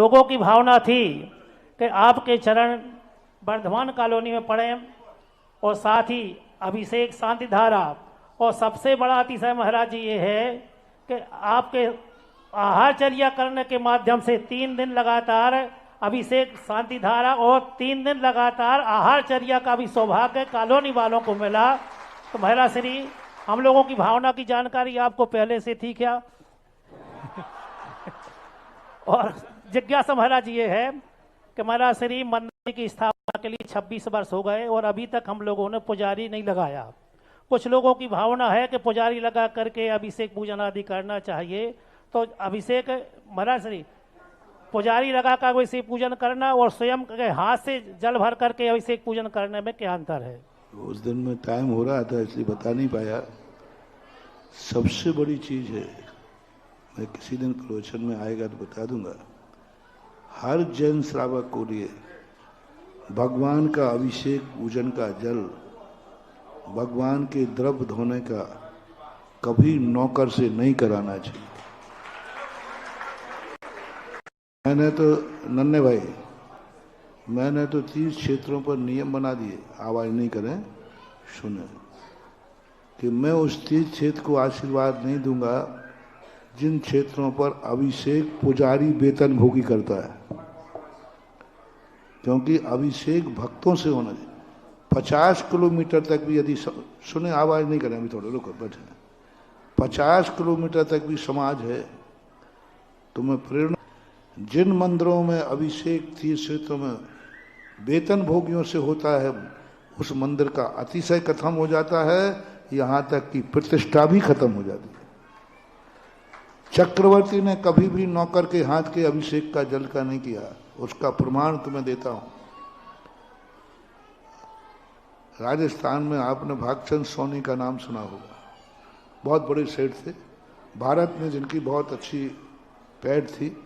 लोगों की भावना थी कि आपके चरण वर्धमान कॉलोनी में पड़े और साथ ही अभिषेक शांति धारा। और सबसे बड़ा अतिशय महाराज जी ये है कि आपके आहारचर्या करने के माध्यम से 3 दिन लगातार अभिषेक शांति धारा और 3 दिन लगातार आहारचर्या का भी सौभाग्य कॉलोनी वालों को मिला। तो महाराज श्री, हम लोगों की भावना की जानकारी आपको पहले से थी क्या? और जिज्ञासा महाराज ये है कि महाराज श्री मंदिर की स्थापना के लिए 26 वर्ष हो गए और अभी तक हम लोगों ने पुजारी नहीं लगाया। कुछ लोगों की भावना है कि पुजारी लगा करके अभिषेक पूजन आदि करना चाहिए। तो अभिषेक महाराज श्री, पुजारी लगा कर अभिषेक पूजन करना और स्वयं के हाथ से जल भर करके अभिषेक पूजन करने में क्या अंतर है? उस दिन में टाइम हो रहा था इसलिए बता नहीं पाया। सबसे बड़ी चीज है, मैं किसी दिन प्रवचन में आएगा तो बता दूंगा, हर जैन श्रावक को लिए भगवान का अभिषेक पूजन का जल, भगवान के द्रव्य धोने का कभी नौकर से नहीं कराना चाहिए। मैंने तो नन्हे भाई, मैंने तो 30 क्षेत्रों पर नियम बना दिए, आवाज नहीं करें, सुने, कि मैं उस 30 क्षेत्र को आशीर्वाद नहीं दूंगा जिन क्षेत्रों पर अभिषेक पुजारी वेतन भोगी करता है, क्योंकि अभिषेक भक्तों से होना चाहिए। 50 किलोमीटर तक भी यदि सुने, आवाज नहीं करें, अभी थोड़ा रुको बैठे, 50 किलोमीटर तक भी समाज है तो मैं प्रेरणा, जिन मंदिरों में अभिषेक 30 क्षेत्रों में वेतन भोगियों से होता है उस मंदिर का अतिशय खत्म हो जाता है, यहां तक कि प्रतिष्ठा भी खत्म हो जाती है। चक्रवर्ती ने कभी भी नौकर के हाथ के अभिषेक का जल का नहीं किया, उसका प्रमाण तुम्हें देता हूं। राजस्थान में आपने भागचंद सोनी का नाम सुना होगा, बहुत बड़े सेठ थे, भारत में जिनकी बहुत अच्छी पैठ थी।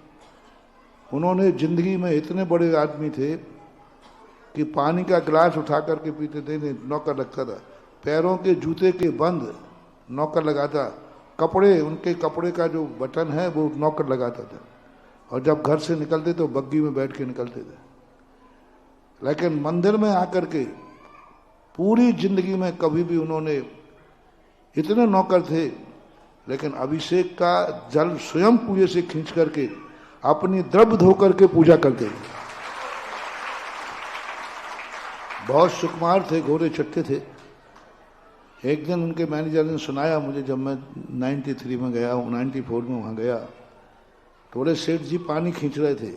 उन्होंने जिंदगी में इतने बड़े आदमी थे कि पानी का गिलास उठा करके पीते थे, नौकर लगता था, पैरों के जूते के बंद नौकर लगाता, कपड़े, उनके कपड़े का जो बटन है वो नौकर लगाता था, और जब घर से निकलते तो बग्गी में बैठ के निकलते थे। लेकिन मंदिर में आकर के पूरी जिंदगी में कभी भी उन्होंने, इतने नौकर थे लेकिन अभिषेक का जल स्वयं कुएं से खींच करके अपनी द्रव्य धो करके पूजा करते थे। बहुत सुकुमार थे, गोरे चट्टे थे। एक दिन उनके मैनेजर ने सुनाया मुझे, जब मैं 93 में गया, 94 में वहाँ गया, थोड़े सेठ जी पानी खींच रहे थे,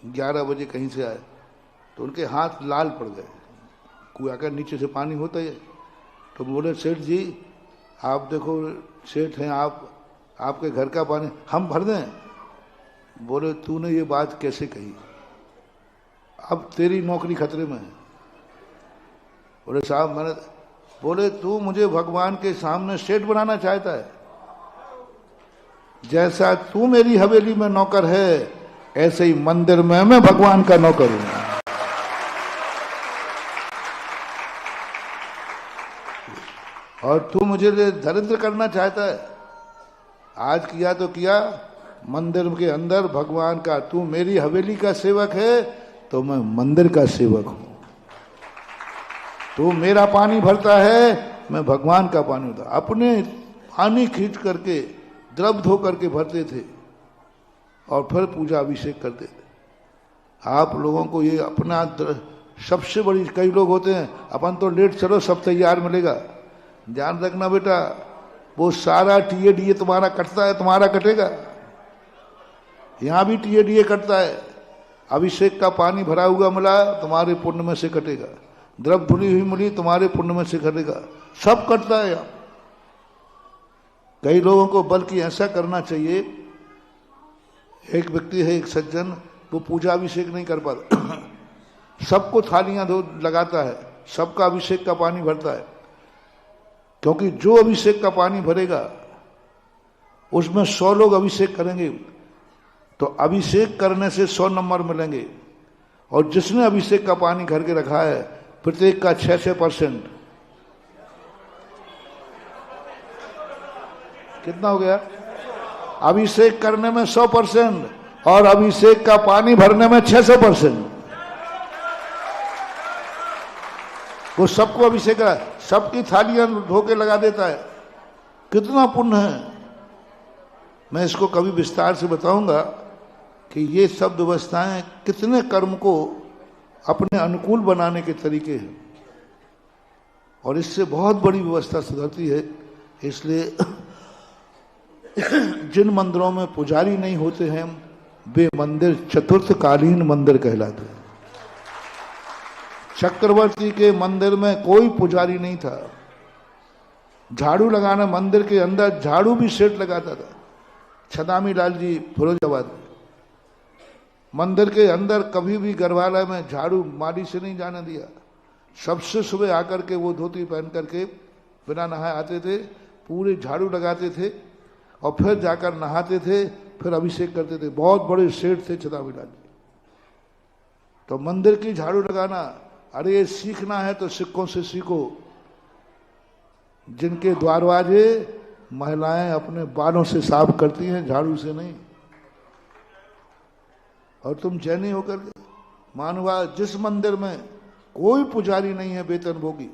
11 बजे कहीं से आए, तो उनके हाथ लाल पड़ गए, कुआं का नीचे से पानी होता है। तो बोले, सेठ जी आप देखो सेठ हैं आप, आपके घर का पानी हम भर दें? बोले, तूने ये बात कैसे कही, अब तेरी नौकरी खतरे में है। बोले, साहब मैंने, बोले, तू मुझे भगवान के सामने सेठ बनाना चाहता है? जैसा तू मेरी हवेली में नौकर है ऐसे ही मंदिर में मैं भगवान का नौकर हूं। और तू मुझे दरिद्र करना चाहता है? आज किया तो किया, मंदिर के अंदर भगवान का, तू मेरी हवेली का सेवक है तो मैं मंदिर का सेवक हूं। तू मेरा पानी भरता है, मैं भगवान का पानी होता। अपने पानी खींच करके द्रव्य धो करके भरते थे और फिर पूजा अभिषेक करते थे। आप लोगों को ये अपना सबसे बड़ी, कई लोग होते हैं अपन तो लेट चलो सब तैयार मिलेगा, ध्यान रखना बेटा, वो सारा टीए तुम्हारा कटता है, तुम्हारा कटेगा। यहां भी टीए कटता है, अभिषेक का पानी भरा हुआ मिला तुम्हारे पुण्य में से कटेगा, द्रव्य धुली हुई मिली तुम्हारे पुण्य में से कटेगा, सब कटता है यहाँ। कई लोगों को बल्कि ऐसा करना चाहिए, एक व्यक्ति है, एक सज्जन, वो पूजा अभिषेक नहीं कर पाता, सबको थालियां धो लगाता है, सबका अभिषेक का पानी भरता है, क्योंकि जो अभिषेक का पानी भरेगा उसमें 100 लोग अभिषेक करेंगे तो अभिषेक करने से 100 नंबर मिलेंगे, और जिसने अभिषेक का पानी घर के रखा है प्रत्येक का 6% कितना हो गया? अभिषेक करने में 100%, और अभिषेक का पानी भरने में 600%। वो सबको अभिषेक करा, सबकी थालियां धो के लगा देता है। कितना पुण्य है। मैं इसको कभी विस्तार से बताऊंगा कि ये सब व्यवस्थाएं कितने कर्म को अपने अनुकूल बनाने के तरीके हैं, और इससे बहुत बड़ी व्यवस्था सुधरती है। इसलिए जिन मंदिरों में पुजारी नहीं होते हैं वे मंदिर चतुर्थकालीन मंदिर कहलाते हैं। चक्रवर्ती के मंदिर में कोई पुजारी नहीं था। झाड़ू लगाना, मंदिर के अंदर झाड़ू भी सेठ लगाता था। छदामी लाल जी फिरोजाबाद, मंदिर के अंदर कभी भी गरवाला में झाड़ू माली से नहीं जाने दिया। सबसे सुबह आकर के वो धोती पहन करके बिना नहाए आते थे, पूरे झाड़ू लगाते थे और फिर जाकर नहाते थे, फिर अभिषेक करते थे। बहुत बड़े सेठ थे छदामी लाल जी। तो मंदिर की झाड़ू लगाना, अरे ये सीखना है तो सिक्कों से सीखो, जिनके दरवाजे महिलाएं अपने बालों से साफ करती हैं, झाड़ू से नहीं। और तुम जैनी होकर के मानवा, जिस मंदिर में कोई पुजारी नहीं है वेतनभोगी,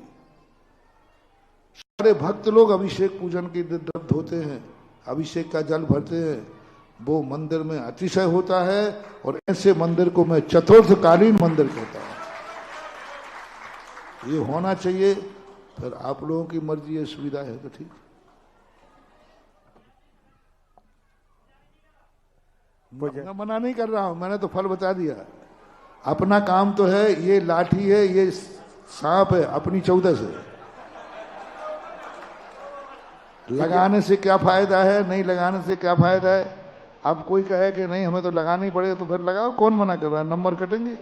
सारे भक्त लोग अभिषेक पूजन के द्रव्य होते हैं, अभिषेक का जल भरते हैं, वो मंदिर में अतिशय होता है। और ऐसे मंदिर को मैं चतुर्थकालीन मंदिर कहता हूं। ये होना चाहिए। फिर आप लोगों की मर्जी है, सुविधा है तो ठीक। मैं मना नहीं कर रहा हूं, मैंने तो फल बता दिया। अपना काम तो है, ये लाठी है, ये सांप है, अपनी 14 से लगाने से क्या फायदा है, नहीं लगाने से क्या फायदा है। अब कोई कहे कि नहीं हमें तो लगाना ही पड़ेगा, तो फिर लगाओ, कौन मना कर रहा है, नंबर कटेंगे।